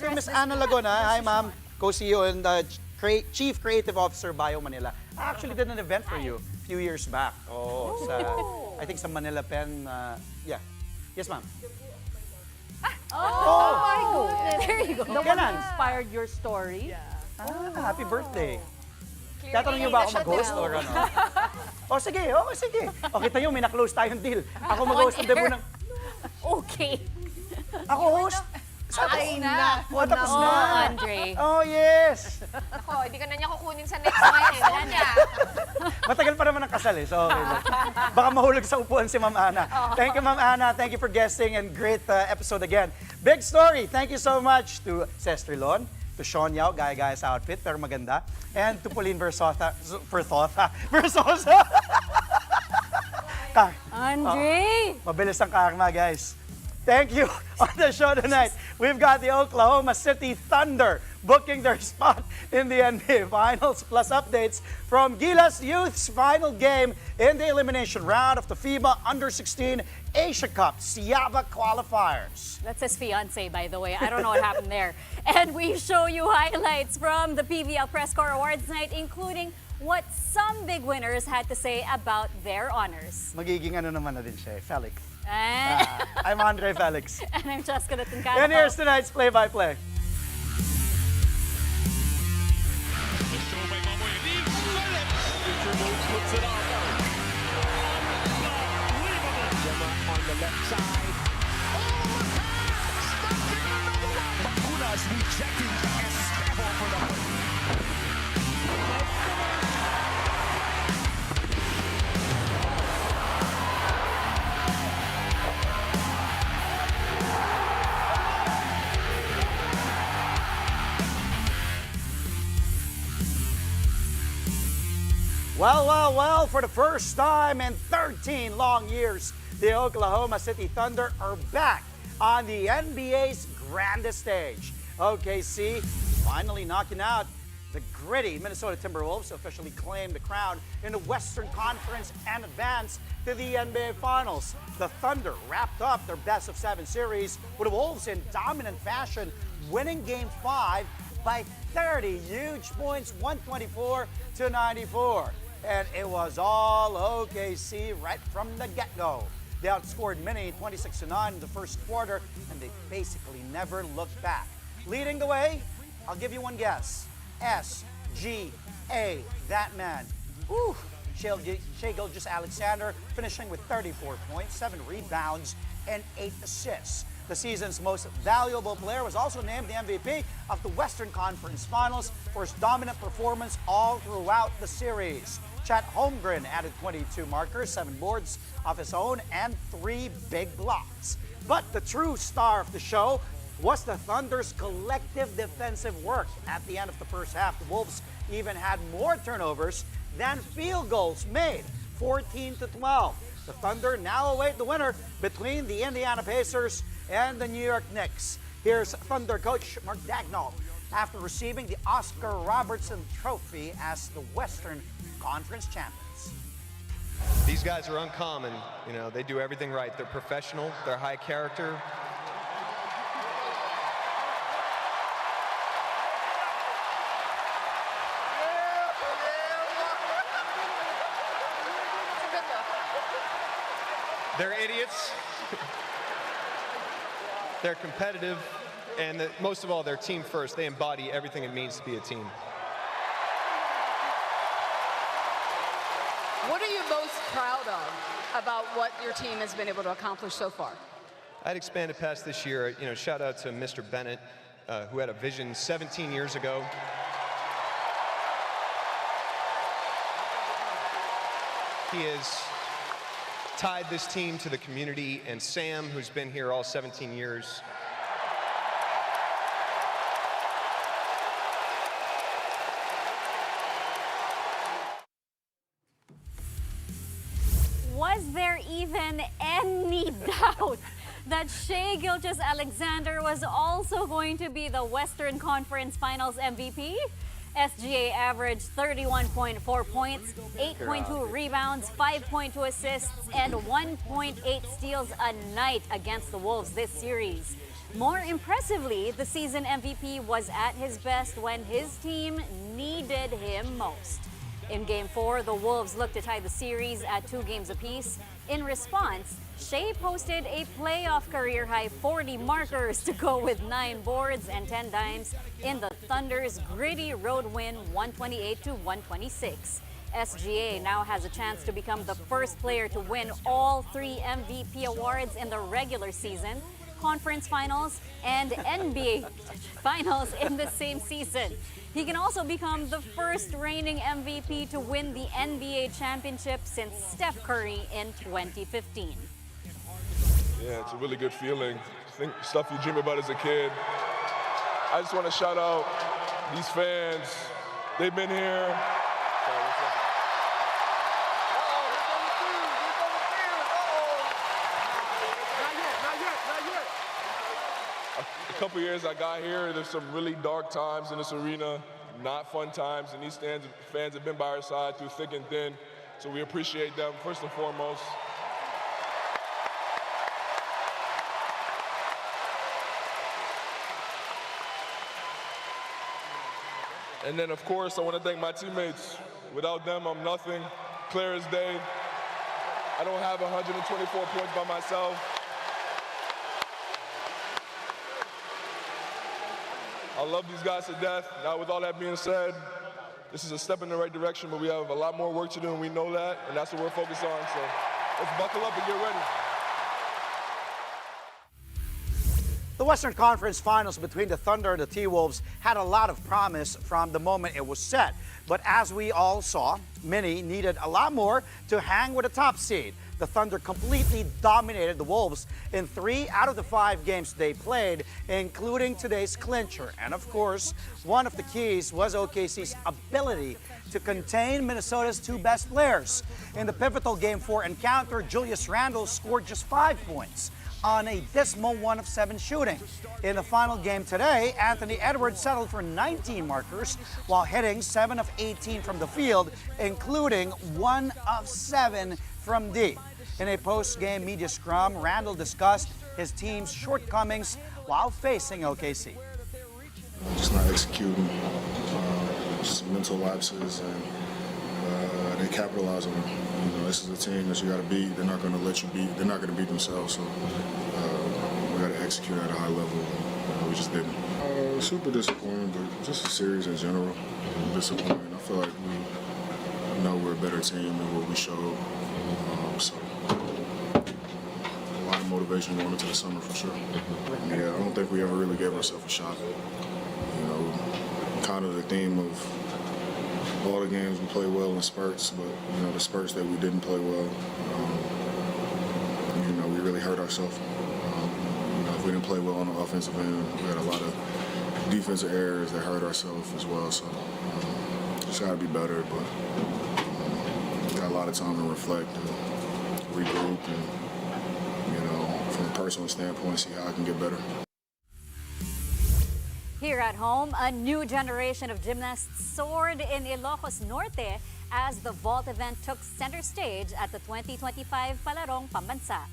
to Miss Ana Laguna. Hi, ma'am. Co-CEO and Chief Creative Officer, Bio Manila. I actually did an event for you a few years back. Oh, I think sa Manila Pen. Yeah. Yes, ma'am. Oh my goodness. There you go. The one who inspired your story. Happy birthday. Tatanong niyo ba ako mag-host or ano? Sige. Sige. Kita niyo, may na-close tayong deal. Ako mag-host ng debut ng... Okay. Ako host? Ay, nako Tapos Oh, na. Andre. Oh, yes. Ako, hindi ka na niya kukunin sa next month. Wala niya. Matagal pa naman ang kasal eh, so okay lang. Baka mahulog sa upuan si Ma'am Ana. Thank you, Ma'am Ana. Thank you for guesting and great episode again. Big story. Thank you so much to Sestri Lon, to Sean Yao, gaya-gaya sa outfit, pero maganda. And to Pauline Versosa. Andre! Mabilis ang karma, guys. Thank you. On the show tonight, we've got the Oklahoma City Thunder booking their spot in the NBA Finals, plus updates from Gilas Youth's final game in the elimination round of the FIBA Under-16 Asia Cup Siaba qualifiers. That's his fiance, by the way. I don't know what happened there. And we show you highlights from the PVL Press Corps Awards night, including what some big winners had to say about their honors. Magiging ano naman na din siya, Felix. And, I'm Andre Felix. and I'm Jessica Tuncano. And here's tonight's play-by-play. On the left side. Gilas rejecting Esteban for the Well, for the first time in 13 long years, the Oklahoma City Thunder are back on the NBA's grandest stage. OKC finally knocking out the gritty Minnesota Timberwolves, officially claimed the crown in the Western Conference and advanced to the NBA Finals. The Thunder wrapped up their best-of-7 series with the Wolves in dominant fashion, winning Game 5 by 30 huge points, 124-94. And it was all OKC right from the get-go. They outscored Mini 26-9 in the first quarter, and they basically never looked back. Leading the way, I'll give you one guess. SGA, that man. Ooh, Shai Gilgeous-Alexander finishing with 34 points, 7 rebounds, and 8 assists. The season's most valuable player was also named the MVP of the Western Conference Finals for his dominant performance all throughout the series. Chet Holmgren added 22 markers, 7 boards of his own, and 3 big blocks. But the true star of the show was the Thunder's collective defensive work. At the end of the first half, the Wolves even had more turnovers than field goals made, 14-12. The Thunder now await the winner between the Indiana Pacers and the New York Knicks. Here's Thunder coach Mark Dagnall after receiving the Oscar Robertson Trophy as the Western Conference champions. These guys are uncommon. You know, they do everything right. They're professional. They're high character. They're idiots. They're competitive. And most of all, they're team first. They embody everything it means to be a team. What are you most proud of about what your team has been able to accomplish so far? I'd expand it past this year. You know, shout out to Mr. Bennett, who had a vision 17 years ago. He has tied this team to the community, and Sam, who's been here all 17 years. Was there even any doubt that Shai Gilgeous-Alexander was also going to be the Western Conference Finals MVP? SGA averaged 31.4 points, 8.2 rebounds, 5.2 assists, and 1.8 steals a night against the Wolves this series. More impressively, the season MVP was at his best when his team needed him most. In Game 4, the Wolves looked to tie the series at 2 games apiece. In response, Shea posted a playoff career-high 40 markers to go with 9 boards and 10 dimes in the Thunder's gritty road win 128-126. SGA now has a chance to become the first player to win all 3 MVP awards in the regular season, conference finals, and NBA finals in the same season. He can also become the first reigning MVP to win the NBA championship since Steph Curry in 2015. Yeah, it's a really good feeling. Think stuff you dream about as a kid. I just want to shout out these fans. They've been here. A couple years I got here, there's some really dark times in this arena, not fun times, and these fans have been by our side through thick and thin, so we appreciate them first and foremost. And then, of course, I want to thank my teammates. Without them, I'm nothing. Clear as day. I don't have 124 points by myself. I love these guys to death. Now, with all that being said, this is a step in the right direction, but we have a lot more work to do, and we know that, and that's what we're focused on. So let's buckle up and get ready. The Western Conference Finals between the Thunder and the T-Wolves had a lot of promise from the moment it was set. But as we all saw, many needed a lot more to hang with the top seed. The Thunder completely dominated the Wolves in 3 out of the 5 games they played, including today's clincher. And of course, one of the keys was OKC's ability to contain Minnesota's 2 best players. In the pivotal Game 4 encounter, Julius Randle scored just 5 points on a dismal 1 of 7 shooting. In the final game today, Anthony Edwards settled for 19 markers while hitting 7 of 18 from the field, including 1 of 7 from deep. In a post-game media scrum, Randle discussed his team's shortcomings while facing OKC. Just not executing, just mental lapses, and they capitalize on them. You know, this is a team that you got to beat. They're not going to let you beat. They're not going to beat themselves. So we got to execute at a high level. We just didn't. Super disappointing, but just the series in general, disappointing. I feel like we know we're a better team than what we showed. So a lot of motivation going into the summer for sure. Yeah, I don't think we ever really gave ourselves a shot. You know, kind of the theme of all the games we play well in spurts, but you know the spurts that we didn't play well, you know, we really hurt ourselves. You know, if we didn't play well on the offensive end, we had a lot of defensive errors that hurt ourselves as well. So just got to be better, but got a lot of time to reflect and regroup, and you know, from a personal standpoint, see how I can get better. Here at home, a new generation of gymnasts soared in Ilocos Norte as the vault event took center stage at the 2025 Palaron Pambansa.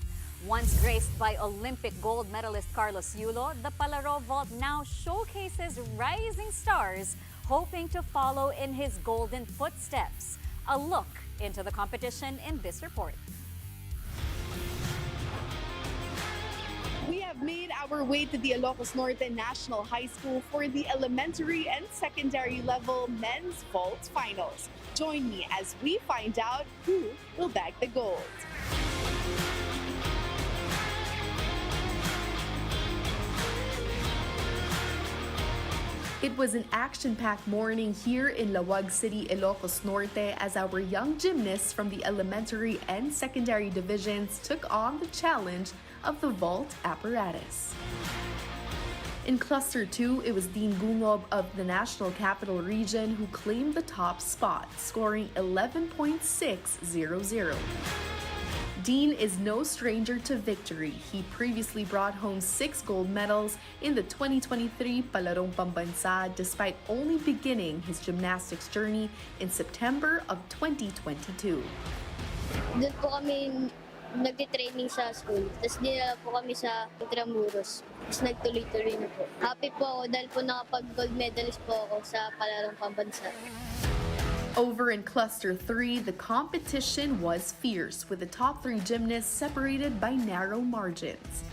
Once graced by Olympic gold medalist Carlos Yulo, the Palaron vault now showcases rising stars hoping to follow in his golden footsteps. A look into the competition in this report. We have made our way to the Ilocos Norte National High School for the elementary and secondary level men's vault finals. Join me as we find out who will bag the gold. It was an action-packed morning here in Lawag City, Ilocos Norte, as our young gymnasts from the elementary and secondary divisions took on the challenge of the vault apparatus. In Cluster 2, it was Dean Gungob of the National Capital Region who claimed the top spot, scoring 11.600. Dean is no stranger to victory. He previously brought home 6 gold medals in the 2023 Palaron Pambansa despite only beginning his gymnastics journey in September of 2022. Doon po kami nagtitraining sa school. Tapos dinala po kami sa Intramuros. Tapos nagtuloy-tuloy na po. Happy po ako dahil po nakapag-gold medalist po ako sa Palaron pambansa. Over in Cluster 3, the competition was fierce, with the top 3 gymnasts separated by narrow margins.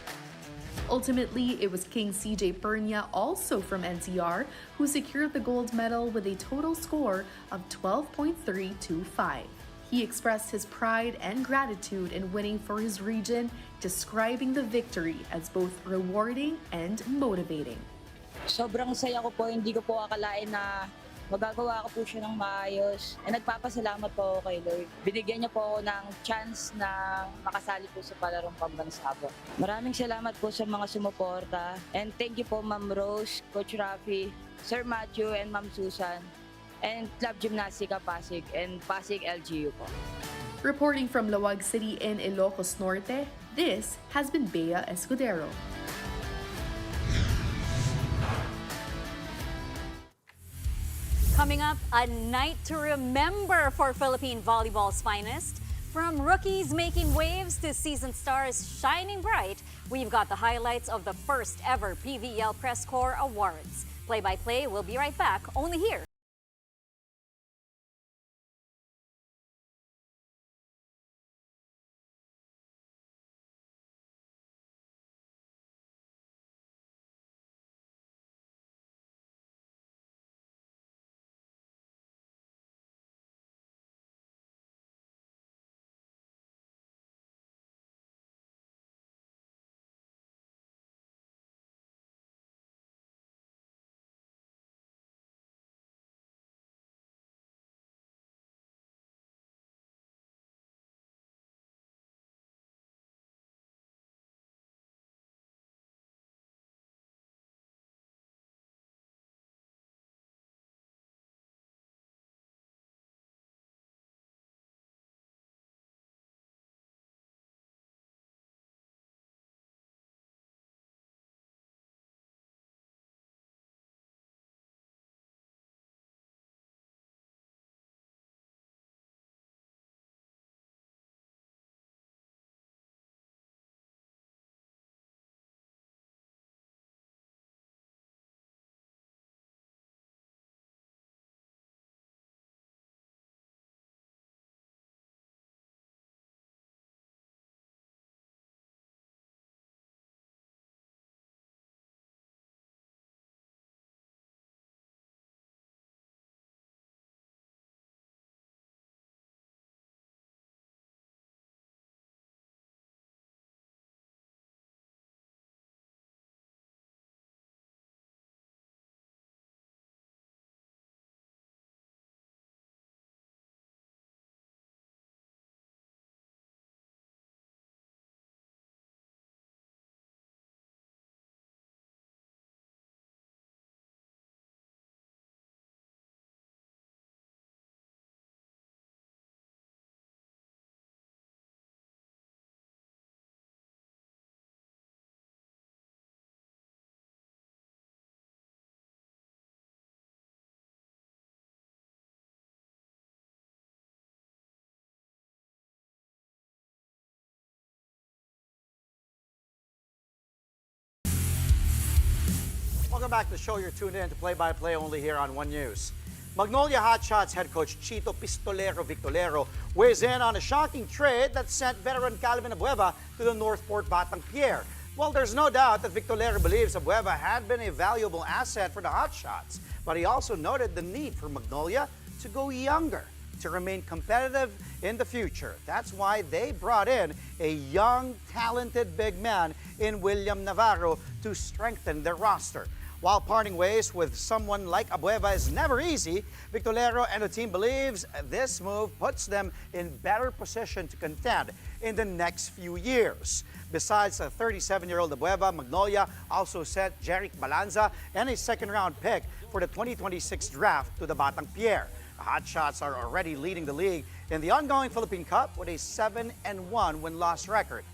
Ultimately, it was King CJ Pernia, also from NCR, who secured the gold medal with a total score of 12.325. He expressed his pride and gratitude in winning for his region, describing the victory as both rewarding and motivating. Sobrang saya ko po, hindi ko po akalain na magagawa ko po siya ng maayos. And nagpapasalamat po ako kay Lord. Binigyan niya po ako ng chance na makasali po sa Palarong Pambansa po. Maraming salamat po sa mga sumuporta. And thank you po Ma'am Rose, Coach Rafi, Sir Matthew, and Ma'am Susan, and Club Gymnastica Pasig and Pasig LGU po. Reporting from Lawag City in Ilocos Norte, this has been Bea Escudero. Coming up, a night to remember for Philippine volleyball's finest. From rookies making waves to seasoned stars shining bright, we've got the highlights of the first ever PVL Press Corps Awards. Play-by-play will be right back, only here. Welcome back to the show. You're tuned in to Play-by-Play only here on One News. Magnolia Hotshots head coach Chito Pistolero Victolero weighs in on a shocking trade that sent veteran Calvin Abueva to the Northport Batang Pier. Well, there's no doubt that Victolero believes Abueva had been a valuable asset for the Hotshots, but he also noted the need for Magnolia to go younger, to remain competitive in the future. That's why they brought in a young, talented big man in William Navarro to strengthen their roster. While parting ways with someone like Abueva is never easy, Victolero and the team believes this move puts them in better position to contend in the next few years. Besides a 37-year-old Abueva, Magnolia also sent Jeric Balanza and a second-round pick for the 2026 draft to the Batang Pier. The Hotshots are already leading the league in the ongoing Philippine Cup with a 7-1 win-loss record.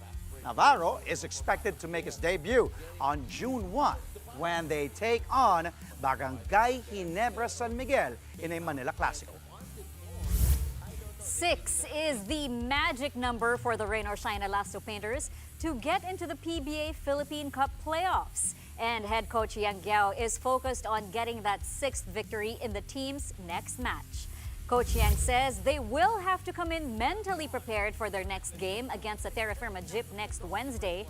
Navarro is expected to make his debut on June 1 when they take on Barangay Ginebra San Miguel in a Manila Classico. 6 is the magic number for the Rain or Shine Elasto Painters to get into the PBA Philippine Cup playoffs. And head coach Yang Giao is focused on getting that 6th victory in the team's next match. Coach Yang says they will have to come in mentally prepared for their next game against the Terra Firma Jeep next Wednesday.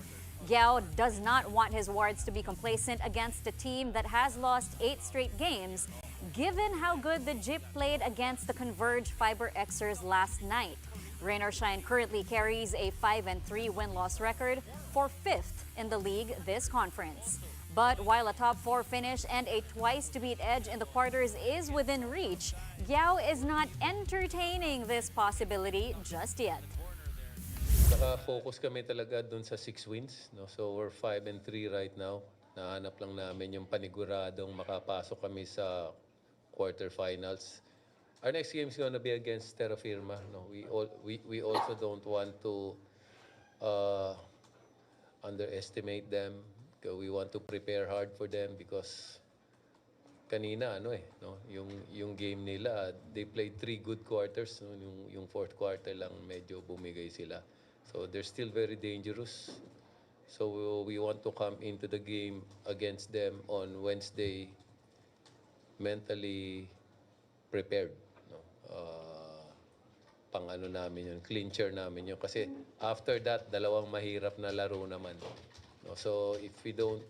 Giao does not want his Wards to be complacent against a team that has lost 8 straight games, given how good the Jeep played against the Converge Fiber Xers last night. Rain or Shine currently carries a 5-3 win-loss record for 5th in the league this conference. But while a top 4 finish and a twice-to-beat edge in the quarters is within reach, Giao is not entertaining this possibility just yet. Naka-focus kami talaga dun sa 6 wins. No? So we're 5-3 right now. Nahanap lang namin yung paniguradong makapasok kami sa quarterfinals. Our next game is going to be against Terra Firma. No? We also don't want to underestimate them. We want to prepare hard for them because kanina no? yung game nila, they played 3 good quarters. No? Yung 4th quarter lang medyo bumigay sila. So they're still very dangerous. So we want to come into the game against them on Wednesday mentally prepared. No? Pang-ano namin yun, clincher namin yun. Kasi after that, dalawang mahirap na laro naman. No? So if we don't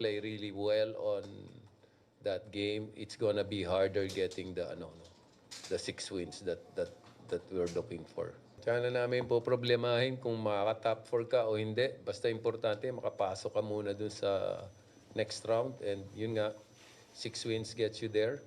play really well on that game, it's gonna be harder getting the 6 wins that we're looking for. Kaya na namin po problemahin kung makaka-top 4 ka o hindi. Basta importante, makapasok ka muna dun sa next round. And yun nga, 6 wins gets you there.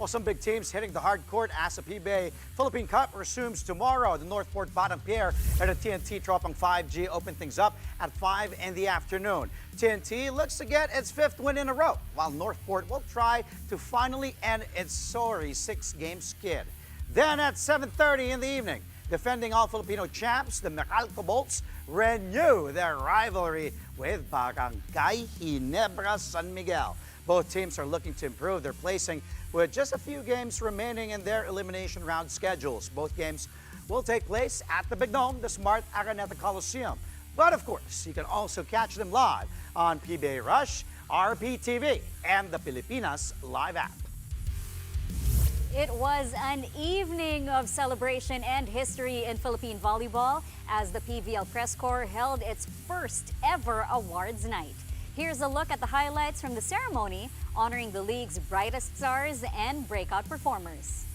Well, some big teams hitting the hard court as the PBA Philippine Cup resumes tomorrow. The Northport Batang pair at the TNT Tropang 5G open things up at 5 in the afternoon. TNT looks to get its 5th win in a row, while Northport will try to finally end its sorry 6-game skid. Then at 7:30 in the evening, defending all-Filipino champs, the Meralco Bolts renew their rivalry with Barangay Ginebra San Miguel. Both teams are looking to improve their placing with just a few games remaining in their elimination round schedules. Both games will take place at the Big Dome, the Smart Araneta Coliseum. But of course, you can also catch them live on PBA Rush, RPTV, and the Pilipinas Live app. It was an evening of celebration and history in Philippine volleyball as the PVL Press Corps held its first ever awards night. Here's a look at the highlights from the ceremony honoring the league's brightest stars and breakout performers.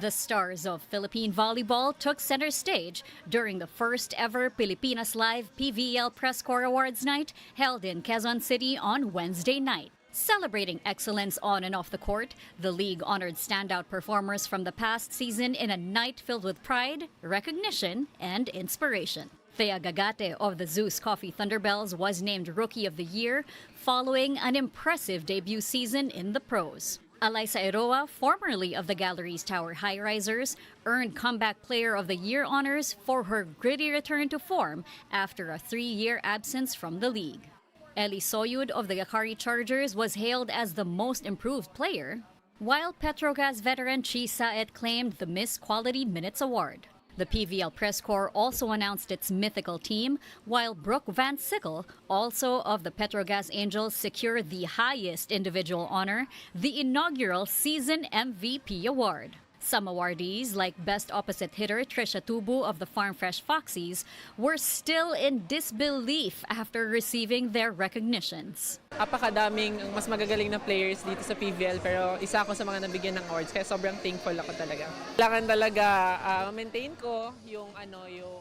The stars of Philippine volleyball took center stage during the first ever Pilipinas Live PVL Press Corps Awards night held in Quezon City on Wednesday night. Celebrating excellence on and off the court, the league honored standout performers from the past season in a night filled with pride, recognition, and inspiration. Thea Gagate of the Zeus Coffee Thunderbells was named Rookie of the Year following an impressive debut season in the pros. Alyssa Eroa, formerly of the Galleries Tower High Risers, earned Comeback Player of the Year honors for her gritty return to form after a 3-year absence from the league. Eli Soyud of the Yakari Chargers was hailed as the most improved player, while Petrogas veteran Chi Saet claimed the Miss Quality Minutes Award. The PVL Press Corps also announced its mythical team, while Brooke Van Sickle, also of the Petrogas Angels, secured the highest individual honor, the inaugural Season MVP Award. Some awardees, like Best Opposite Hitter Trisha Tubu of the Farm Fresh Foxies, were still in disbelief after receiving their recognitions. Napakadaming mas magagaling na players dito sa PVL pero isa ako sa mga nabigyan ng awards kaya sobrang thankful ako talaga. Kailangan talaga maintain ko yung kung ano yung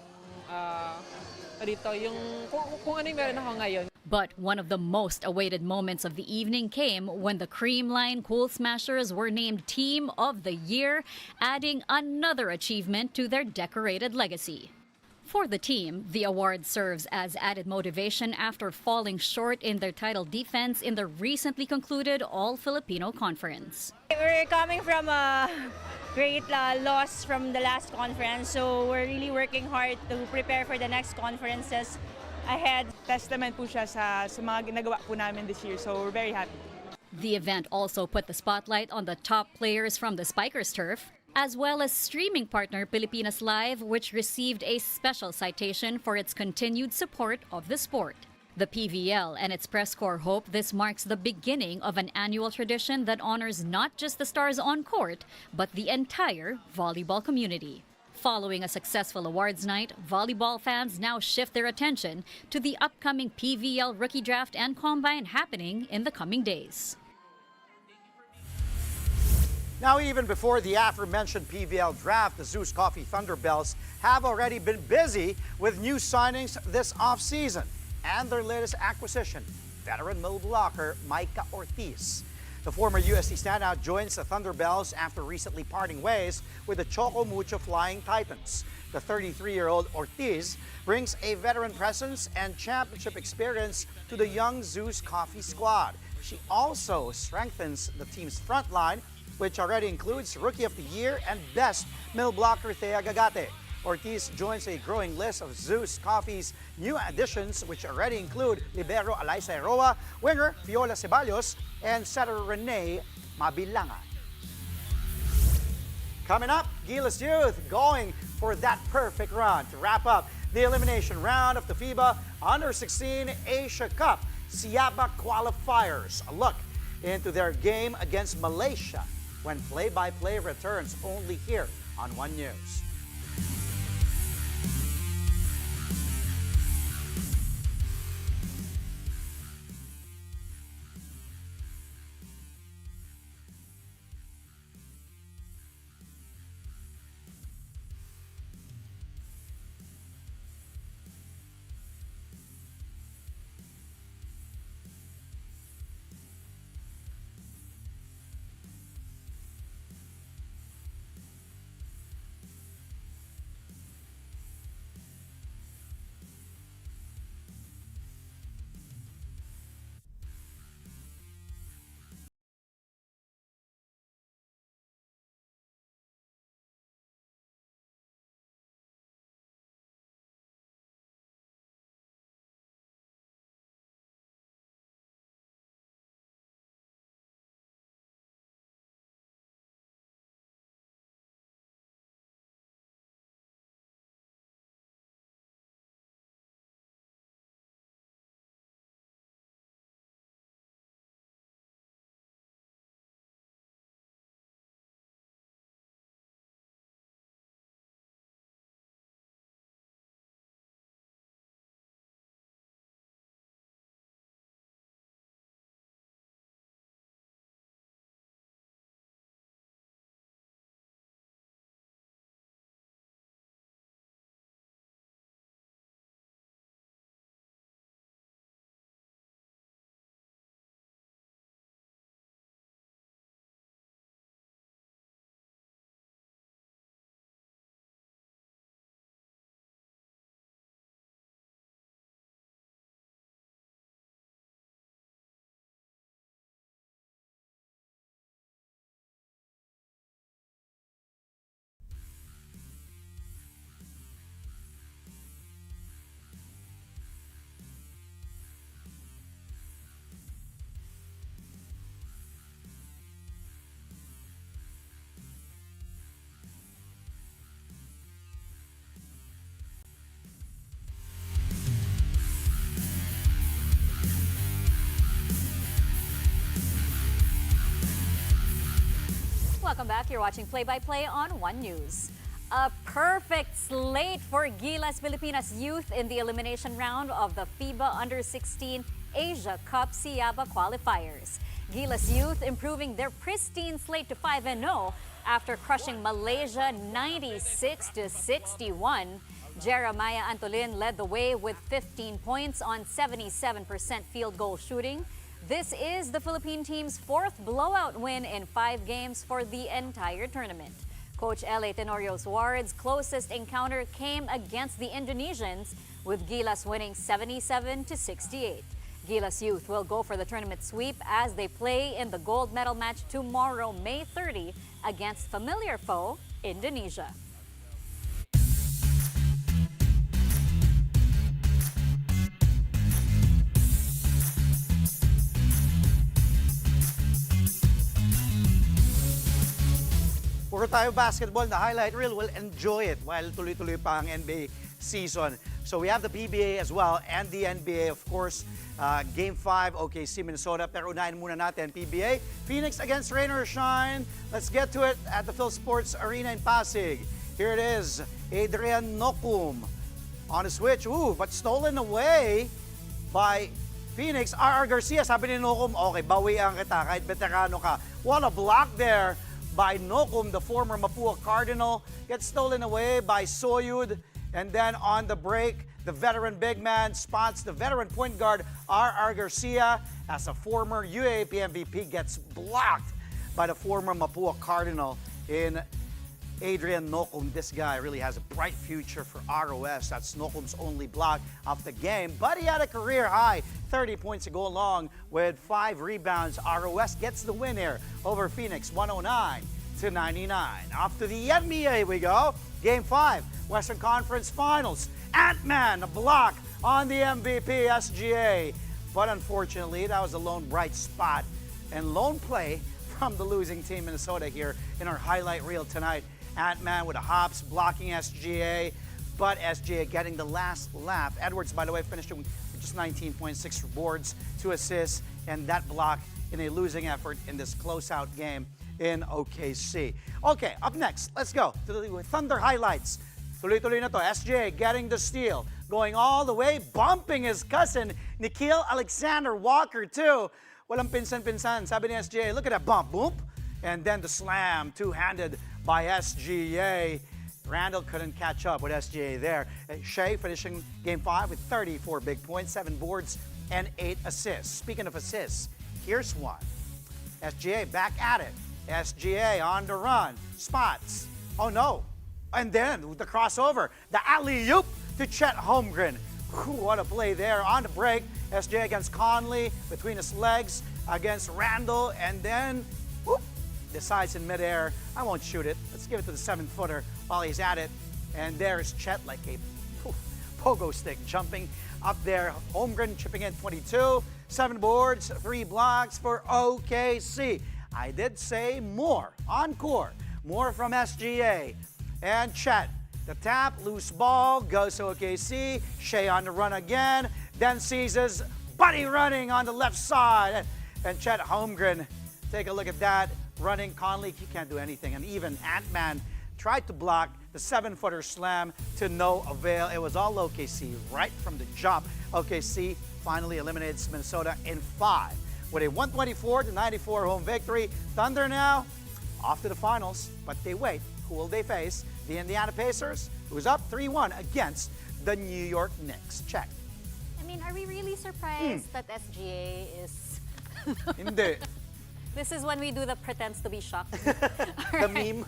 meron ako ngayon. But one of the most awaited moments of the evening came when the Creamline Cool Smashers were named Team of the Year, adding another achievement to their decorated legacy. For the team, the award serves as added motivation after falling short in their title defense in the recently concluded All-Filipino Conference. We're coming from a great loss from the last conference, so we're really working hard to prepare for the next conferences ahead. Testament po siya sa mga ginagawa po namin this year, so we're very happy. The event also put the spotlight on the top players from the Spikers turf, as well as streaming partner Pilipinas Live, which received a special citation for its continued support of the sport. The PVL and its press corps hope this marks the beginning of an annual tradition that honors not just the stars on court, but the entire volleyball community. Following a successful awards night, volleyball fans now shift their attention to the upcoming PVL Rookie Draft and Combine happening in the coming days. Now, even before the aforementioned PVL draft, the Zeus Coffee Thunderbells have already been busy with new signings this offseason. And their latest acquisition, veteran middle blocker Micah Ortiz. The former USC standout joins the Thunderbells after recently parting ways with the Choco Mucho Flying Titans. The 33-year-old Ortiz brings a veteran presence and championship experience to the young Zeus Coffee squad. She also strengthens the team's front line, which already includes Rookie of the Year and Best Middle Blocker Thea Gagate. Ortiz joins a growing list of Zeus Coffee's new additions, which already include libero Alaysa Eroa, winger Fiola Ceballos, and setter Rene Mabilanga. Coming up, Gilas Youth going for that perfect run to wrap up the elimination round of the FIBA Under-16 Asia Cup Siaba qualifiers. A look into their game against Malaysia when play-by-play returns only here on One News. Welcome back. You're watching Play-by-Play on One News. A perfect slate for Gilas Pilipinas Youth in the elimination round of the FIBA Under-16 Asia Cup Siaba qualifiers. Gilas Youth improving their pristine slate to 5-0 after crushing Malaysia 96-61. Jeremiah Antolin led the way with 15 points on 77% field goal shooting. This is the Philippine team's fourth blowout win in 5 games for the entire tournament. Coach L.A. Tenorio Suarez's closest encounter came against the Indonesians, with Gilas winning 77-68. Gilas Youth will go for the tournament sweep as they play in the gold medal match tomorrow, May 30, against familiar foe, Indonesia. puro tayo basketball na highlight reel. We'll enjoy it while tuloy-tuloy pa ang NBA season. So we have the PBA as well and the NBA, of course. Game 5, OKC, Minnesota. Pero unahin muna natin, PBA. Phoenix against rain or shine. Let's get to it at the Phil Sports Arena in Pasig. Here it is, Adrian Nocum on the switch. Ooh, but stolen away by Phoenix. R.R. Garcia, sabi ni Nocum, okay, bawian kita kahit veterano ka. What a block there by Nocum, the former Mapua Cardinal. Gets stolen away by Soyud. And then on the break, the veteran big man spots the veteran point guard, R.R. Garcia, as a former UAAP MVP gets blocked by the former Mapua Cardinal in Adrian Nocum. This guy really has a bright future for ROS. That's Nocum's only block of the game. But he had a career high 30 points to go along with 5 rebounds. ROS gets the win here over Phoenix, 109-99. Off to the NBA we go. Game 5, Western Conference Finals. Ant-Man, a block on the MVP, SGA. But unfortunately, that was a lone bright spot and lone play from the losing team, Minnesota, here in our highlight reel tonight. Ant-Man with a hops, blocking SGA, but SGA getting the last laugh. Edwards, by the way, finishing with just 19.6 boards, 2 assists, and that block in a losing effort in this closeout game in OKC. Okay, up next, let's go to the Thunder highlights. Tuloy-tuloy na to. SGA getting the steal, going all the way, bumping his cousin, Nikhil Alexander Walker, too. Walang pinsan-pinsan. Sabi ni SGA, look at that bump, boom. And then the slam, two-handed by SGA. Randall couldn't catch up with SGA there. Shea finishing Game 5 with 34 big points, 7 boards, and 8 assists. Speaking of assists, here's one. SGA back at it. SGA on the run. Spots. Oh, no. And then the crossover. The alley-oop to Chet Holmgren. What a play there on the break. SGA against Conley between his legs against Randall. And then, whoop, decides in midair, I won't shoot it. Let's give it to the 7-footer while he's at it. And there's Chet like a pogo stick jumping up there. Holmgren chipping in 22. 7 boards, 3 blocks for OKC. I did say more. Encore. More from SGA. And Chet. The tap, loose ball, goes to OKC. Shea on the run again. Then sees his buddy running on the left side. And Chet Holmgren, take a look at that. Running Conley, he can't do anything. And even Ant-Man tried to block the 7-footer slam to no avail. It was all OKC right from the jump. OKC finally eliminates Minnesota in 5 with a 124-94 home victory. Thunder now off to the finals, but they wait. Who will they face? The Indiana Pacers, who's up 3-1 against the New York Knicks. Check. I mean, are we really surprised that SGA is... Hindi. This is when we do the pretends to be shocked. The meme.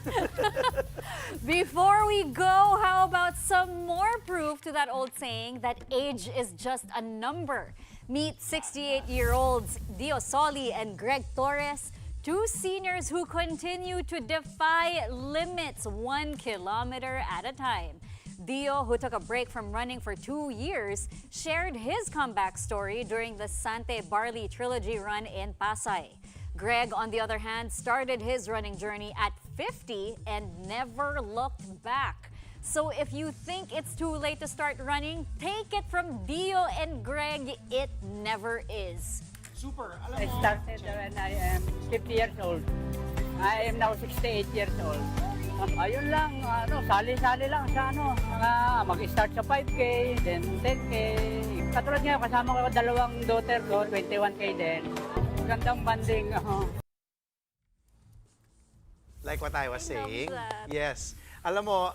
Before we go, how about some more proof to that old saying that age is just a number? Meet 68-year-olds Dio Soli and Greg Torres, 2 seniors who continue to defy limits 1 kilometer at a time. Dio, who took a break from running for 2 years, shared his comeback story during the Sante Barley Trilogy run in Pasay. Greg, on the other hand, started his running journey at 50 and never looked back. So if you think it's too late to start running, take it from Dio and Greg, it never is. Super. I started when I am 50 years old. I am now 68 years old. Ayun lang, sali-sali lang sa mag-start sa 5K, then 10K. Katulad ngayon, kasama ko 2 daughter ko, 21K din. Gandang banding. Like what I was saying. Yes. Alam mo,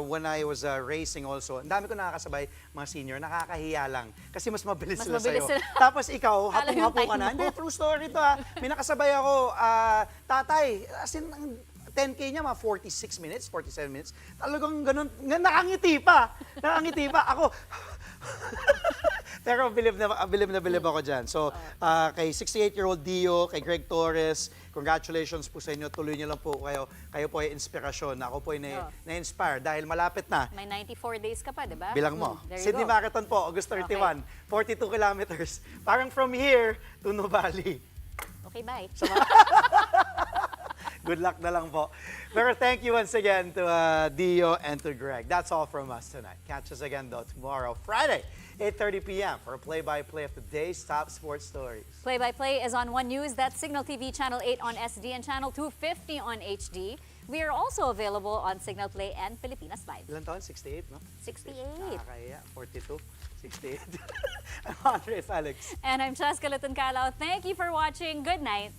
when I was racing also, ang dami ko nakakasabay, mga senior, nakakahiya lang. Kasi mas mabilis sila sa'yo. Tapos ikaw, hapong-hapo ka na. Hindi, true story to ha. May nakasabay ako, tatay, as in, 10K niya, mga 46 minutes, 47 minutes. Talagang ganun, nakangiti pa. Nakangiti pa. Ako, pero bilib na bilib ako dyan. So, kay 68-year-old Dio, kay Greg Torres, congratulations po sa inyo. Tuloy niyo lang po kayo. Kayo po ay inspirasyon. Ako po ay na-inspire dahil malapit na. May 94 days ka pa, di ba? Bilang mo. Sydney Marathon po, August 31. Okay. 42 kilometers. Parang from here to Nuvali. Okay, bye. Good luck na lang po. Pero thank you once again to Dio and to Greg. That's all from us tonight. Catch us again though tomorrow, Friday, 8:30 p.m. for a play-by-play of the day's top sports stories. Play-by-play is on One News. That's Signal TV Channel 8 on SD and Channel 250 on HD. We are also available on Signal Play and Pilipinas Live. Ilan taon? 68, no? 68. Nakakaya. 42, 68. I'm Andres Alex. And I'm Cheska Calao. Thank you for watching. Good night.